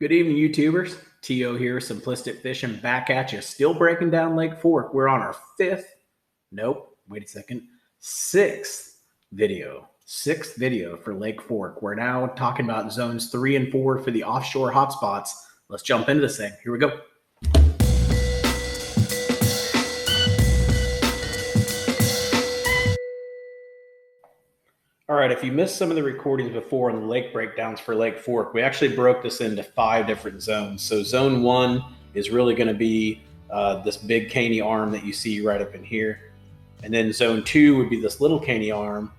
Good evening, YouTubers. T.O. here, Simplistic Fishing, back at you. Still breaking down Lake Fork. We're on our wait a second, sixth video for Lake Fork. We're now talking about zones 3 and 4 for the offshore hotspots. Let's jump into this thing. Here we go. All right, if you missed some of the recordings before on the lake breakdowns for Lake Fork, we actually broke this into 5 different zones. So zone 1 is really going to be this big caney arm that you see right up in here. And then zone 2 would be this little caney arm,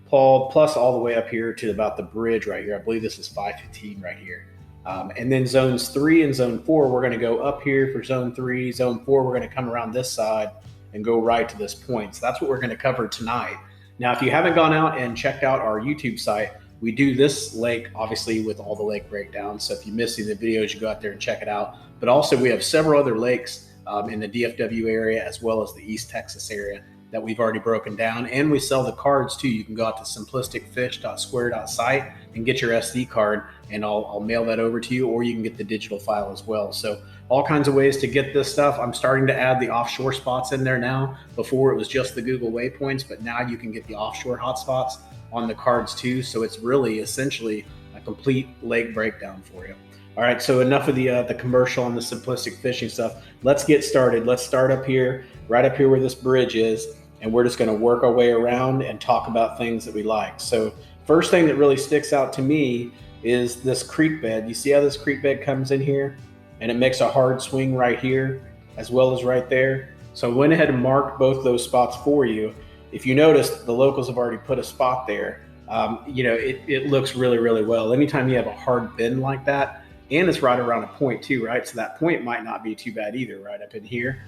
plus all the way up here to about the bridge right here. I believe this is 515 right here. And then zones 3 and zone 4, we're going to go up here for zone 3. Zone 4, we're going to come around this side and go right to this point. So that's what we're going to cover tonight. Now, if you haven't gone out and checked out our YouTube site, we do this lake, obviously, with all the lake breakdowns. So if you miss any of the videos, you go out there and check it out. But also, we have several other lakes in the DFW area, as well as the East Texas area that we've already broken down. And we sell the cards, too. You can go out to simplisticfish.square.site and get your SD card, and I'll mail that over to you, or you can get the digital file as well. So all kinds of ways to get this stuff. I'm starting to add the offshore spots in there now. Before it was just the Google waypoints, but now you can get the offshore hotspots on the cards too. So it's really essentially a complete lake breakdown for you. All right, so enough of the commercial and the simplistic fishing stuff. Let's get started. Let's start up here, right up here where this bridge is, and we're just going to work our way around and talk about things that we like. So first thing that really sticks out to me is this creek bed. You see how this creek bed comes in here? And it makes a hard swing right here as well as right there. So I went ahead and marked both those spots for you. If you notice, the locals have already put a spot there. It looks really, really well. Anytime you have a hard bend like that, and it's right around a point too, right? So that point might not be too bad either, right up in here.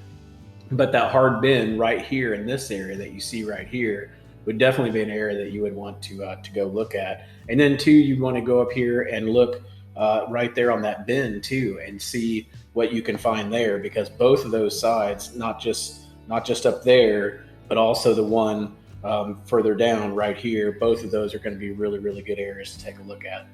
But that hard bend right here in this area that you see right here would definitely be an area that you would want to go look at. And then too, you want to go up here and look right there on that bend too, and see what you can find there, because both of those sides, not just up there, but also the one further down right here, both of those are going to be really, really good areas to take a look at.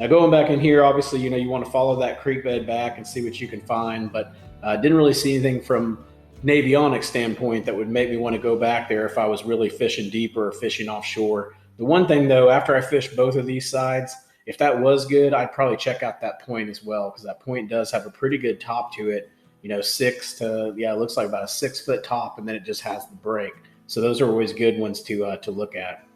Now going back in here, obviously, you want to follow that creek bed back and see what you can find, but didn't really see anything from avionics standpoint that would make me want to go back there if I was really fishing deeper or fishing offshore. The one thing though, after I fished both of these sides, if that was good, I'd probably check out that point as well, because that point does have a pretty good top to it. It looks like about a 6-foot top, and then it just has the break. So those are always good ones to look at.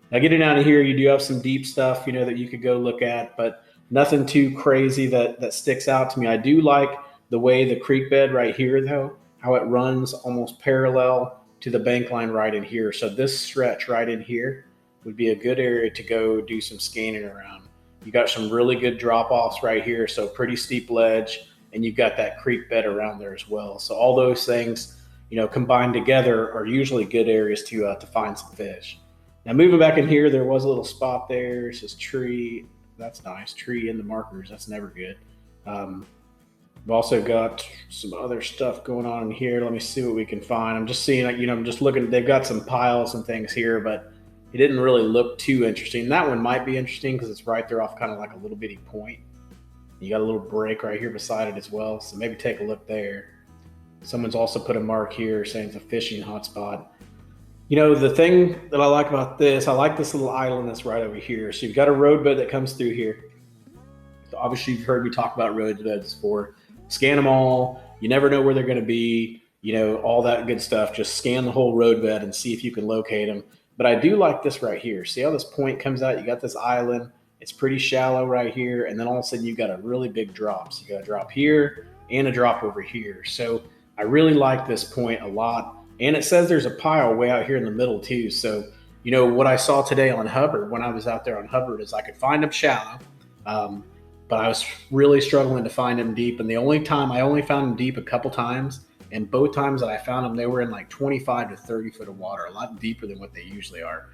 Now getting out of here, you do have some deep stuff, that you could go look at, but nothing too crazy that sticks out to me. I do like the way the creek bed right here, though, how it runs almost parallel to the bank line right in here. So this stretch right in here would be a good area to go do some scanning around. You got some really good drop-offs right here, so pretty steep ledge, and you've got that creek bed around there as well. So all those things, combined together are usually good areas to find some fish. Now moving back in here, there was a little spot there. It says tree. That's nice. Tree in the markers. That's never good. We've also got some other stuff going on in here. Let me see what we can find. I'm just seeing, I'm just looking. They've got some piles and things here, but it didn't really look too interesting. That one might be interesting because it's right there off kind of like a little bitty point. You got a little break right here beside it as well, so maybe take a look there. Someone's also put a mark here saying it's a fishing hotspot. The thing that I like about this, I like this little island that's right over here. So you've got a roadbed that comes through here. So obviously you've heard me talk about roadbeds before. Scan them all. You never know where they're going to be, all that good stuff. Just scan the whole roadbed and see if you can locate them. But I do like this right here. See how this point comes out? You got this island. It's pretty shallow right here. And then all of a sudden you've got a really big drop. So you got a drop here and a drop over here. So I really like this point a lot. And it says there's a pile way out here in the middle too. So, what I saw today on Hubbard, when I was out there on Hubbard, is I could find them shallow. But I was really struggling to find them deep. And I only found them deep a couple times. And both times that I found them, they were in like 25 to 30 foot of water, a lot deeper than what they usually are.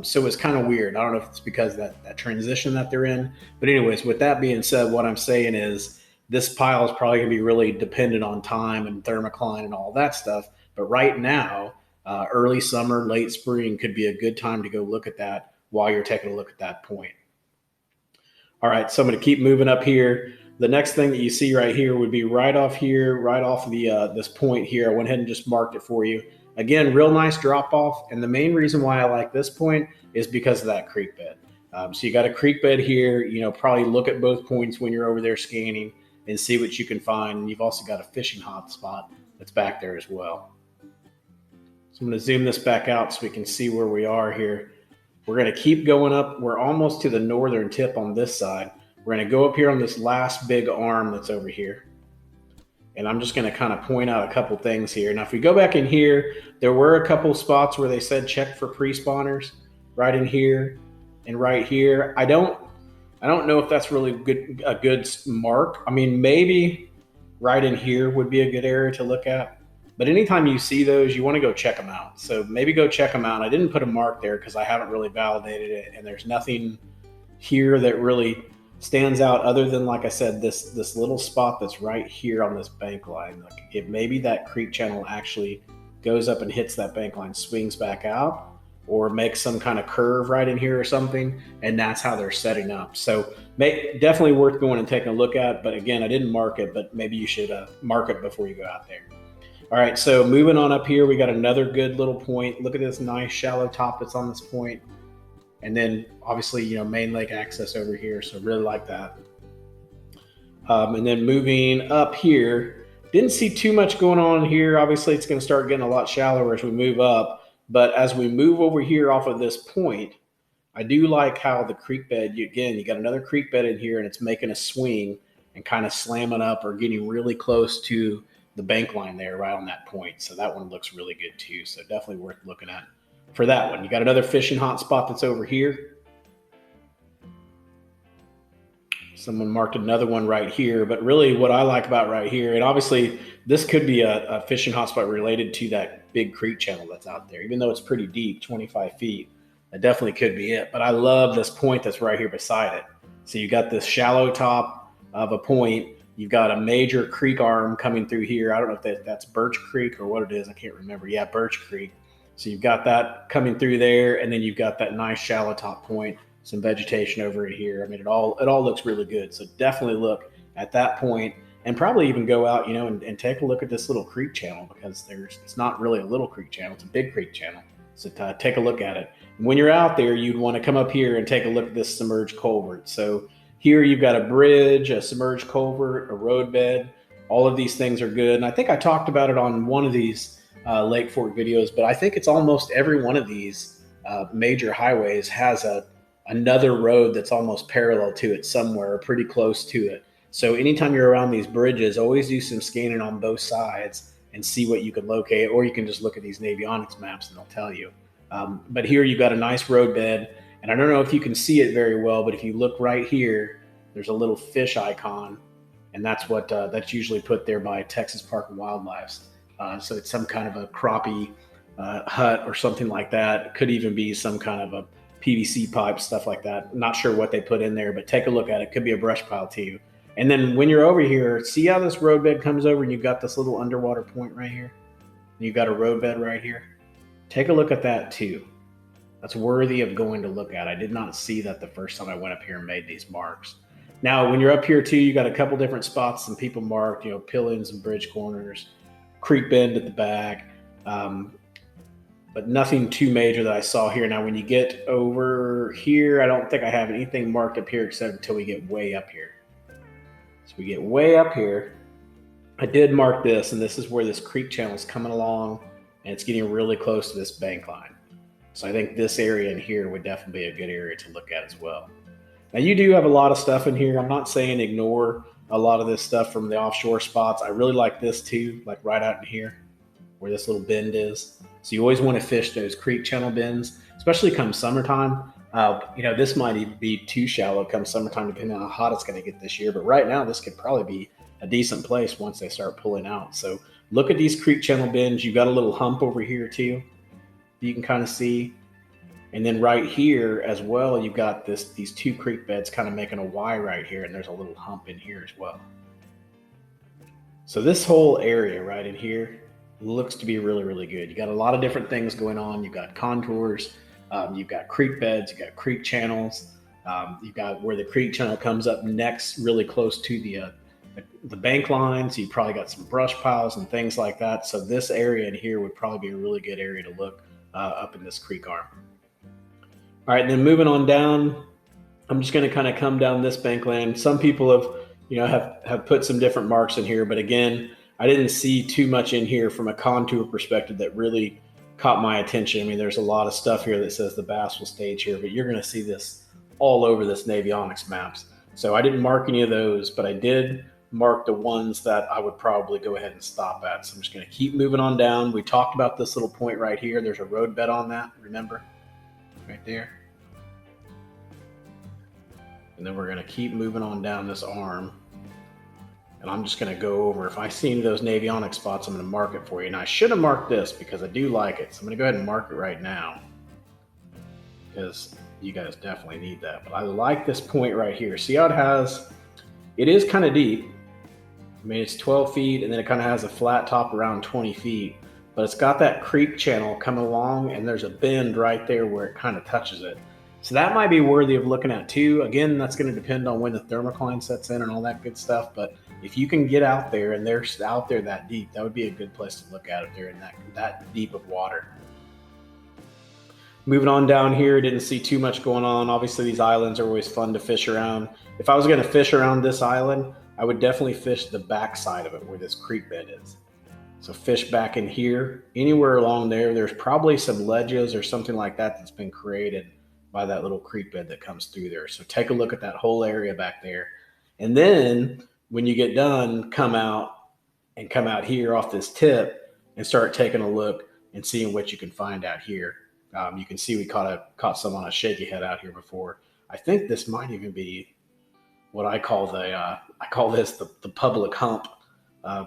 So it's kind of weird. I don't know if it's because that transition that they're in. But anyways, with that being said, what I'm saying is this pile is probably going to be really dependent on time and thermocline and all that stuff. But right now, early summer, late spring could be a good time to go look at that while you're taking a look at that point. All right, so I'm going to keep moving up here. the next thing that you see right here would be right off here, right off of the this point here. I went ahead and just marked it for you. Again, real nice drop off. And the main reason why I like this point is because of that creek bed. So you got a creek bed here, probably look at both points when you're over there scanning and see what you can find. And you've also got a fishing hot spot that's back there as well. So I'm going to zoom this back out so we can see where we are here. We're going to keep going up. We're almost to the northern tip on this side. We're going to go up here on this last big arm that's over here. And I'm just going to kind of point out a couple things here. Now, if we go back in here, there were a couple spots where they said check for pre-spawners right in here and right here. I don't know if that's really a good mark. I mean, maybe right in here would be a good area to look at. But anytime you see those, you want to go check them out. So maybe go check them out. I didn't put a mark there because I haven't really validated it. And there's nothing here that really stands out other than, like I said, this little spot that's right here on this bank line. Like it maybe that creek channel actually goes up and hits that bank line, swings back out, or makes some kind of curve right in here or something, and that's how they're setting up. So definitely worth going and taking a look at. But again, I didn't mark it, but maybe you should mark it before you go out there. All right, so moving on up here, we got another good little point. Look at this nice shallow top that's on this point. And then obviously, main lake access over here. So really like that. And then moving up here, didn't see too much going on here. Obviously, it's going to start getting a lot shallower as we move up. But as we move over here off of this point, I do like how the creek bed, you got another creek bed in here, and it's making a swing and kind of slamming up or getting really close to the bank line there right on that point. So that one looks really good too. So definitely worth looking at for that one. You got another fishing hot spot that's over here. Someone marked another one right here, but really what I like about right here, and obviously this could be a fishing hot spot related to that big creek channel that's out there, even though it's pretty deep, 25 feet, that definitely could be it. But I love this point that's right here beside it. So you got this shallow top of a point. You've got a major creek arm coming through here. I don't know if that's Birch Creek or what it is. I can't remember. Yeah, Birch Creek. So you've got that coming through there, and then you've got that nice shallow top point, some vegetation over here. I mean, it all looks really good. So definitely look at that point, and probably even go out, and take a look at this little creek channel, because it's not really a little creek channel. It's a big creek channel. So take a look at it. And when you're out there, you'd want to come up here and take a look at this submerged culvert. So here you've got a bridge, a submerged culvert, a road bed. All of these things are good. And I think I talked about it on one of these Lake Fork videos, but I think it's almost every one of these major highways has another road that's almost parallel to it somewhere, or pretty close to it. So anytime you're around these bridges, always do some scanning on both sides and see what you can locate, or you can just look at these Navionics maps and they'll tell you. But here you've got a nice road bed, and I don't know if you can see it very well, but if you look right here, there's a little fish icon, and that's what that's usually put there by Texas Park and Wildlife. So it's some kind of a crappie hut or something like that. It could even be some kind of a PVC pipe, stuff like that. Not sure what they put in there, but take a look at it. Could be a brush pile too. And then when you're over here, see how this roadbed comes over and you've got this little underwater point right here? And you've got a roadbed right here. Take a look at that too. That's worthy of going to look at. I did not see that the first time I went up here and made these marks. Now, when you're up here too, you got a couple different spots and people marked, pillings and bridge corners, creek bend at the back, but nothing too major that I saw here. Now, when you get over here, I don't think I have anything marked up here except until we get way up here. So we get way up here. I did mark this, and this is where this creek channel is coming along, and it's getting really close to this bank line. So I think this area in here would definitely be a good area to look at as well. Now, you do have a lot of stuff in here. I'm not saying ignore a lot of this stuff from the offshore spots. I really like this too, like right out in here where this little bend is. So you always want to fish those creek channel bends, especially come summertime. This might even be too shallow come summertime, depending on how hot it's going to get this year. But right now, this could probably be a decent place once they start pulling out. So look at these creek channel bends. You've got a little hump over here too. You can kind of see. And then right here as well, you've got these two creek beds kind of making a Y right here, and there's a little hump in here as well. So this whole area right in here looks to be really, really good. You got a lot of different things going on. You've got contours, you've got creek beds, you've got creek channels. You've got where the creek channel comes up next, really close to the bank line. So you probably got some brush piles and things like that. So this area in here would probably be a really good area to look up in this creek arm. All right, then moving on down, I'm just going to kind of come down this bankland. Some people have put some different marks in here, but again, I didn't see too much in here from a contour perspective that really caught my attention. I mean, there's a lot of stuff here that says the bass will stage here, but you're going to see this all over this Navionics maps. So I didn't mark any of those, but I did mark the ones that I would probably go ahead and stop at. So I'm just going to keep moving on down. We talked about this little point right here. There's a road bed on that, remember? Right there. And then we're going to keep moving on down this arm. And I'm just going to go over, if I see any of those Navionics spots, I'm going to mark it for you. And I should have marked this because I do like it. So I'm going to go ahead and mark it right now because you guys definitely need that. But I like this point right here. See how it is kind of deep. I mean, it's 12 feet and then it kind of has a flat top around 20 feet. But it's got that creek channel coming along and there's a bend right there where it kind of touches it. So that might be worthy of looking at too. Again, that's going to depend on when the thermocline sets in and all that good stuff. But if you can get out there and they're out there that deep, that would be a good place to look at if they're in that deep of water. Moving on down here, didn't see too much going on. Obviously, these islands are always fun to fish around. If I was going to fish around this island, I would definitely fish the back side of it where this creek bed is. So fish back in here. Anywhere along there, there's probably some ledges or something like that that's been created by that little creek bed that comes through there. So take a look at that whole area back there. And then when you get done, come out here off this tip and start taking a look and seeing what you can find out here. You can see we caught some on a shaky head out here before. I think this might even be what I call this the public hump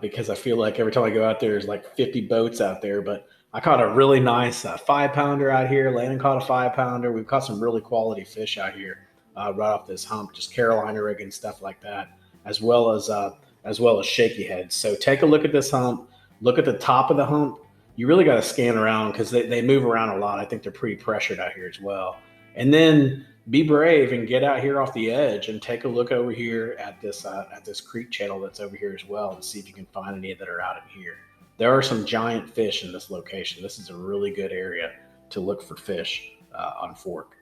because I feel like every time I go out there, there's like 50 boats out there, but I caught a really nice 5-pounder out here. Landon caught a 5-pounder. We've caught some really quality fish out here right off this hump, just Carolina rig and stuff like that, as well as shaky heads. So take a look at this hump. Look at the top of the hump. You really got to scan around because they move around a lot. I think they're pretty pressured out here as well. And then be brave and get out here off the edge and take a look over here at this creek channel that's over here as well and see if you can find any that are out in here. There are some giant fish in this location. This is a really good area to look for fish on Fork.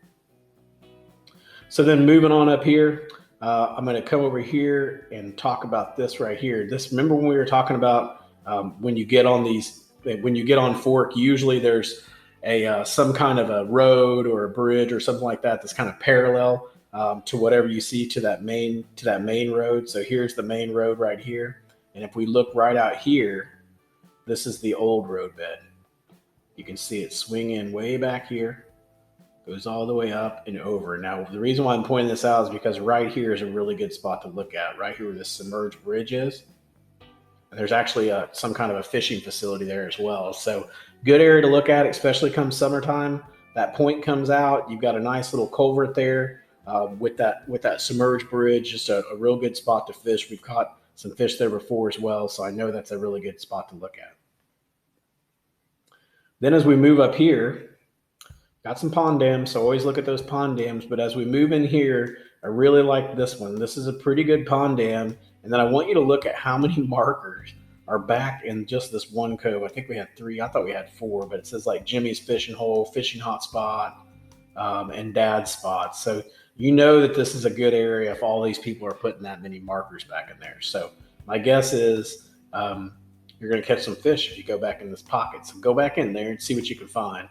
So then moving on up here, I'm going to come over here and talk about this right here. Remember when we were talking about when you get on Fork, usually there's some kind of a road or a bridge or something like that that's kind of parallel to whatever you see to that main road. So here's the main road right here. And if we look right out here, this is the old road bed. You can see it swing in way back here, goes all the way up and over. Now, the reason why I'm pointing this out is because right here is a really good spot to look at, right here where this submerged bridge is. And there's actually some kind of a fishing facility there as well. So good area to look at, especially come summertime. That point comes out. You've got a nice little culvert there with that submerged bridge, just a real good spot to fish. We've caught some fish there before as well, so I know that's a really good spot to look at. Then as we move up here, got some pond dams, so always look at those pond dams. But as we move in here, I really like this one. This is a pretty good pond dam. And then I want you to look at how many markers are back in just this one cove. I think we had 3. I thought we had 4, but it says like Jimmy's fishing hole, fishing hot spot, and Dad's spot. So you know that this is a good area if all these people are putting that many markers back in there. So my guess is you're going to catch some fish if you go back in this pocket. So go back in there and see what you can find.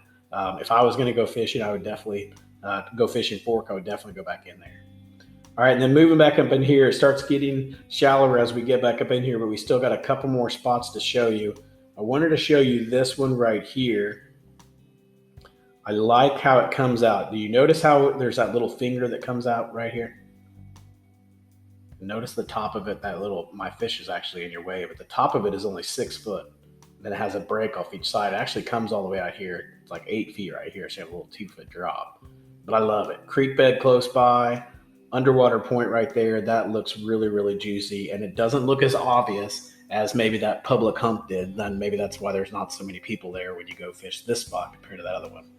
If I was going to go fishing, I would definitely go fishing Fork. I would definitely go back in there. All right, and then moving back up in here, it starts getting shallower as we get back up in here, but we still got a couple more spots to show you. I wanted to show you this one right here. I like how it comes out. Do you notice how there's that little finger that comes out right here? Notice the top of it, my fish is actually in your way, but the top of it is only 6 foot. Then it has a break off each side. It actually comes all the way out here. It's like 8 feet right here, so you have a little 2-foot drop. But I love it. Creek bed close by, underwater point right there. That looks really, really juicy, and it doesn't look as obvious as maybe that public hump did. Then maybe that's why there's not so many people there when you go fish this spot compared to that other one.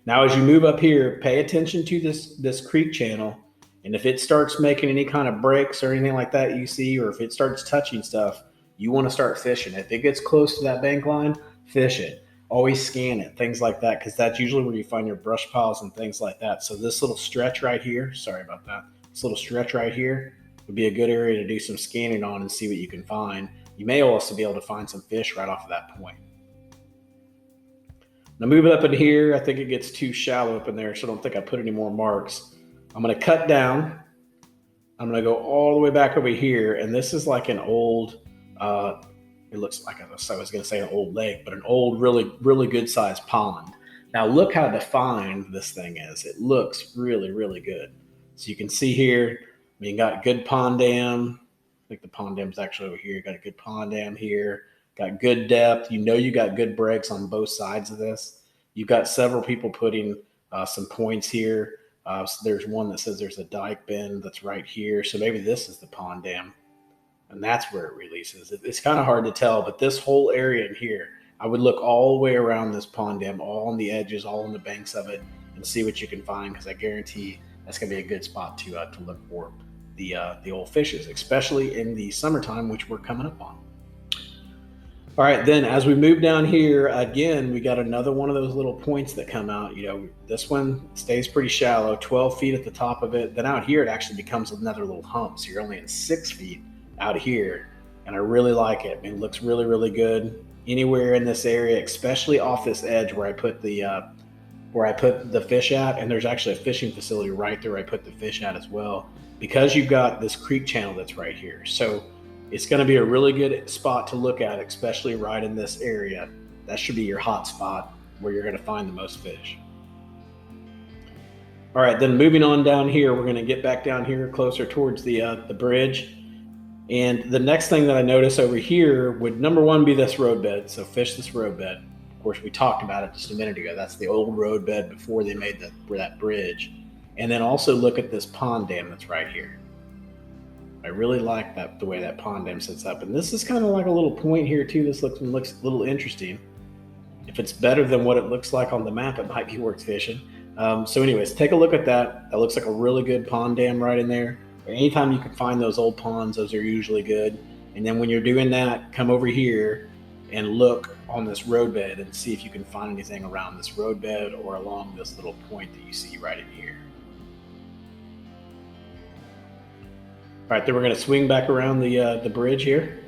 Now, as you move up here, pay attention to this creek channel. And if it starts making any kind of breaks or anything like that you see, or if it starts touching stuff, you want to start fishing. If it gets close to that bank line, fish it. Always scan it, things like that, because that's usually where you find your brush piles and things like that. So this little stretch right here, sorry about that, this little stretch right here would be a good area to do some scanning on and see what you can find. You may also be able to find some fish right off of that point. Now moving up in here, I think it gets too shallow up in there, so I don't think I put any more marks. I'm going to cut down. I'm going to go all the way back over here, and this is like an old, it looks like, I was going to say an old lake, but an old, really, really good sized pond. Now look how defined this thing is. It looks really, really good. So you can see here, you got good pond dam. I think the pond dam's actually over here. You got a good pond dam here. Got good depth. You know you got good breaks on both sides of this. You've got several people putting some points here. So there's one that says there's a dike bend that's right here. So maybe this is the pond dam, and that's where it releases. It's kind of hard to tell, but this whole area in here, I would look all the way around this pond dam, all on the edges, all on the banks of it, and see what you can find, because I guarantee that's going to be a good spot to look for the old fishes, especially in the summertime, which we're coming up on. All right, then as we move down here, again, we got another one of those little points that come out. You know, this one stays pretty shallow, 12 feet at the top of it. Then out here, it actually becomes another little hump. So you're only in 6 feet out here. And I really like it. It looks really, really good. Anywhere in this area, especially off this edge where I put the fish at, and there's actually a fishing facility right there where I put the fish at as well, because you've got this creek channel that's right here. So it's going to be a really good spot to look at, especially right in this area. That should be your hot spot where you're going to find the most fish. All right, then moving on down here, we're going to get back down here closer towards the bridge. And the next thing that I notice over here would, number one, be this roadbed. So fish this roadbed. Of course, we talked about it just a minute ago. That's the old roadbed before they made that bridge. And then also look at this pond dam that's right here. I really like the way that pond dam sits up. And this is kind of like a little point here too. This looks a little interesting. If it's better than what it looks like on the map, it might be worth fishing. So anyways, take a look at that. That looks like a really good pond dam right in there. Anytime you can find those old ponds, those are usually good. And then when you're doing that, come over here and look on this roadbed and see if you can find anything around this roadbed or along this little point that you see right in here. All right, then we're going to swing back around the bridge here.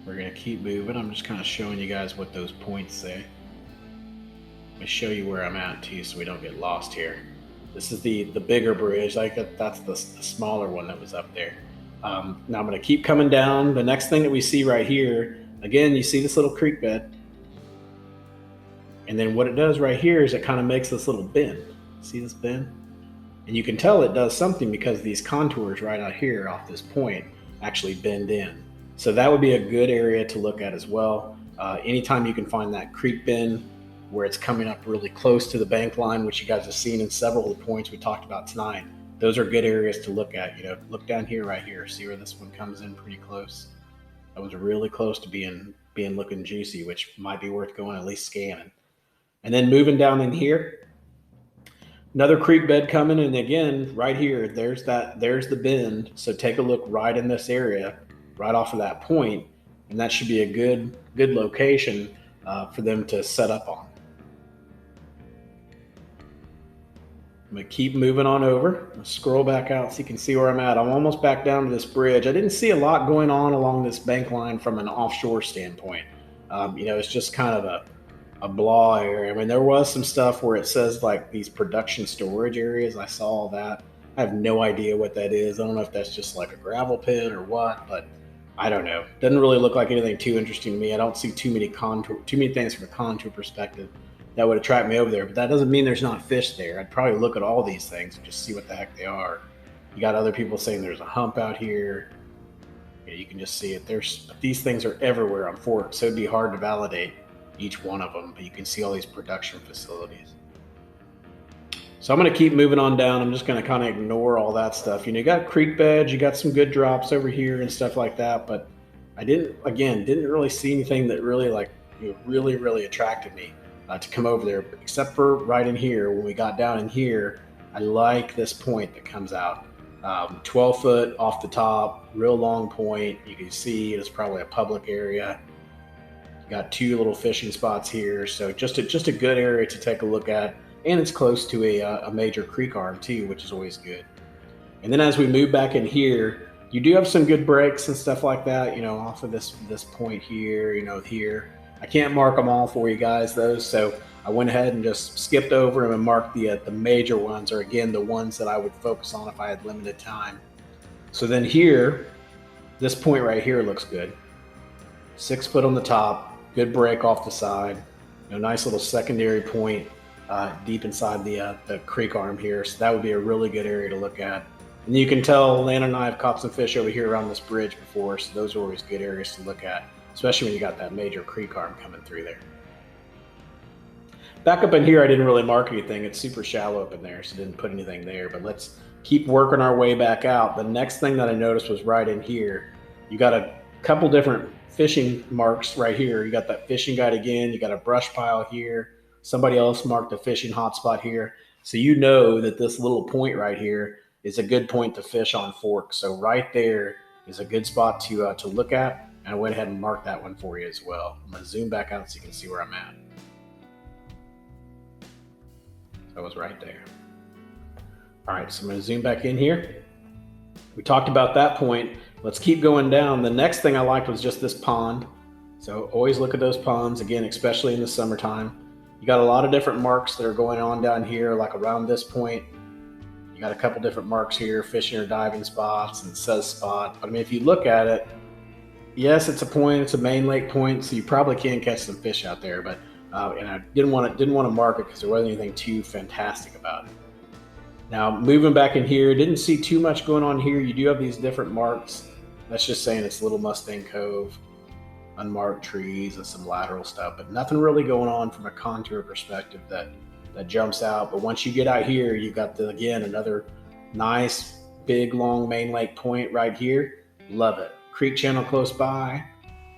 We're going to keep moving. I'm just kind of showing you guys what those points say. Let me show you where I'm at too, so we don't get lost here. This is the bigger bridge. That's the smaller one that was up there. Now I'm going to keep coming down. The next thing that we see right here, again, you see this little creek bed. And then what it does right here is it kind of makes this little bend. See this bend? And you can tell it does something because these contours right out here off this point actually bend in. So that would be a good area to look at as well. Anytime you can find that creek bend where it's coming up really close to the bank line, which you guys have seen in several of the points we talked about tonight, those are good areas to look at. You know, look down here right here. See where this one comes in pretty close? That was really close to being looking juicy, which might be worth going at least scanning. And then moving down in here, another creek bed coming, and again, right here, there's the bend. So take a look right in this area, right off of that point, and that should be a good location for them to set up on. I'm gonna keep moving on over. Scroll back out so you can see where I'm at. I'm almost back down to this bridge. I didn't see a lot going on along this bank line from an offshore standpoint. It's just kind of a blah area. I mean, there was some stuff where it says like these production storage areas. I saw all that. I have no idea what that is. I don't know if that's just like a gravel pit or what, but I don't know. Doesn't really look like anything too interesting to me. I don't see too many things from a contour perspective that would attract me over there, but that doesn't mean there's not fish there. I'd probably look at all these things and just see what the heck they are. You got other people saying there's a hump out here. Yeah, you can just see it. These things are everywhere on forks, so it'd be hard to validate each one of them, but you can see all these production facilities. So I'm going to keep moving on down. I'm just going to kind of ignore all that stuff. You got creek beds, you got some good drops over here and stuff like that, but I didn't really see anything that really really attracted me. to come over there, except for right in here. When we got down in here, I like this point that comes out. 12 foot off the top, real long point. You can see it's probably a public area. You got two little fishing spots here, so just a good area to take a look at, and it's close to a major creek arm too, which is always good. And then as we move back in here, you do have some good breaks and stuff like that, off of this point here, here. I can't mark them all for you guys though, so I went ahead and just skipped over them and marked the major ones, or again, the ones that I would focus on if I had limited time. So then here, this point right here looks good. 6 foot on the top, good break off the side, nice little secondary point deep inside the creek arm here. So that would be a really good area to look at. And you can tell Lana and I have caught some fish over here around this bridge before, so those are always good areas to look at, especially when you got that major creek arm coming through there. Back up in here, I didn't really mark anything. It's super shallow up in there, so didn't put anything there. But let's keep working our way back out. The next thing that I noticed was right in here. You got a couple different fishing marks right here. You got that fishing guide again. You got a brush pile here. Somebody else marked a fishing hotspot here. So you know that this little point right here is a good point to fish on Fork. So right there is a good spot to look at. And I went ahead and marked that one for you as well. I'm going to zoom back out so you can see where I'm at. That was right there. All right, so I'm going to zoom back in here. We talked about that point. Let's keep going down. The next thing I liked was just this pond. So always look at those ponds, again, especially in the summertime. You got a lot of different marks that are going on down here, like around this point. You got a couple different marks here, fishing or diving spots, and it says spot. But I mean, if you look at it, yes, it's a point, it's a main lake point, so you probably can catch some fish out there, but and I didn't want to mark it because there wasn't anything too fantastic about it. Now, moving back in here, didn't see too much going on here. You do have these different marks. That's just saying it's Little Mustang Cove, unmarked trees, and some lateral stuff, but nothing really going on from a contour perspective that jumps out. But once you get out here, you got again another nice big long main lake point right here. Love it. Creek channel close by.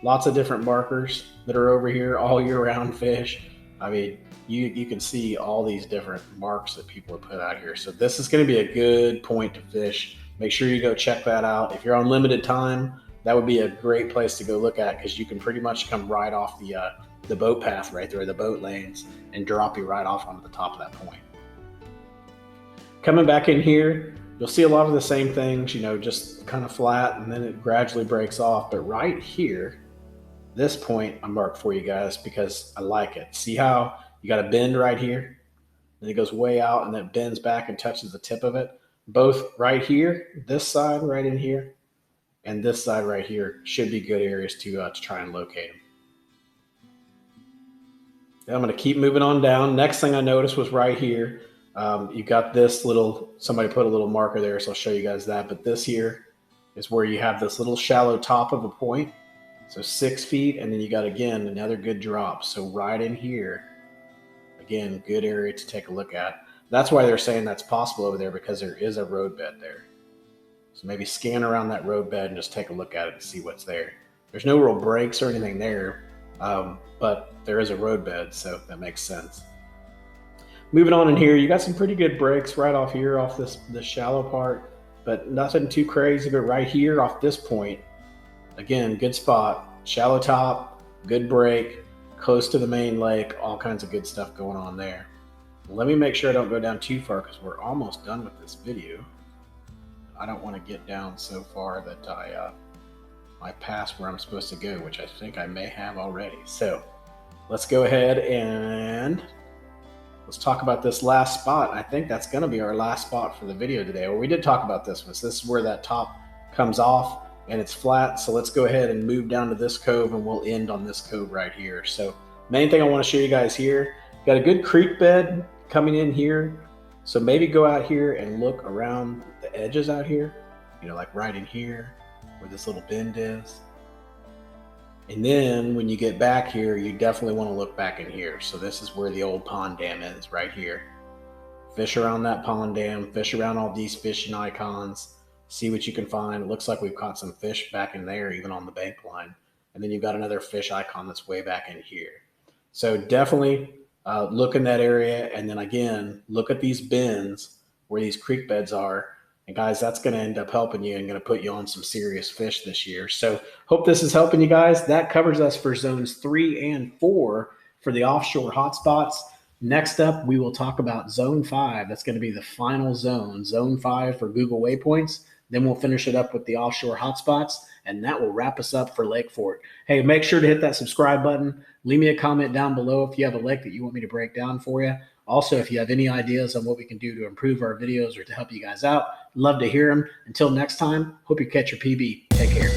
Lots of different markers that are over here, all year round fish. I mean, you can see all these different marks that people have put out here. So this is going to be a good point to fish. Make sure you go check that out. If you're on limited time, that would be a great place to go look at, because you can pretty much come right off the boat path right there, the boat lanes, and drop you right off onto the top of that point. Coming back in here, you'll see a lot of the same things, just kind of flat, and then it gradually breaks off. But right here, this point I marked for you guys because I like it. See how you got a bend right here? And it goes way out and then it bends back and touches the tip of it. Both right here, this side right in here, and this side right here should be good areas to try and locate them. Then I'm going to keep moving on down. Next thing I noticed was right here. You got this somebody put a little marker there, so I'll show you guys that. But this here is where you have this little shallow top of a point. So 6 feet, and then you got, again, another good drop. So right in here, again, good area to take a look at. That's why they're saying that's possible over there, because there is a roadbed there. So maybe scan around that roadbed and just take a look at it and see what's there. There's no real breaks or anything there, but there is a roadbed, so that makes sense. Moving on in here, you got some pretty good breaks right off here, off this shallow part, but nothing too crazy. But right here off this point, again, good spot, shallow top, good break, close to the main lake, all kinds of good stuff going on there. Let me make sure I don't go down too far, because we're almost done with this video. I don't want to get down so far that I pass where I'm supposed to go, which I think I may have already. So let's go ahead and let's talk about this last spot. I think that's going to be our last spot for the video today. Well, we did talk about this one. So this is where that top comes off and it's flat. So let's go ahead and move down to this cove, and we'll end on this cove right here. So main thing I want to show you guys here, got a good creek bed coming in here. So maybe go out here and look around the edges out here, like right in here where this little bend is. And then when you get back here, you definitely want to look back in here. So this is where the old pond dam is, right here. Fish around that pond dam, fish around all these fishing icons, see what you can find. It looks like we've caught some fish back in there, even on the bank line. And then you've got another fish icon that's way back in here. So definitely look in that area, and then again, look at these bends where these creek beds are. And guys, that's going to end up helping you and going to put you on some serious fish this year. So hope this is helping you guys. That covers us for zones 3 and 4 for the offshore hotspots. Next up, we will talk about zone 5. That's going to be the final zone, zone 5 for Google waypoints. Then we'll finish it up with the offshore hotspots, and that will wrap us up for Lake Fork. Hey, make sure to hit that subscribe button. Leave me a comment down below if you have a lake that you want me to break down for you. Also, if you have any ideas on what we can do to improve our videos or to help you guys out, love to hear them. Until next time, hope you catch your PB. Take care.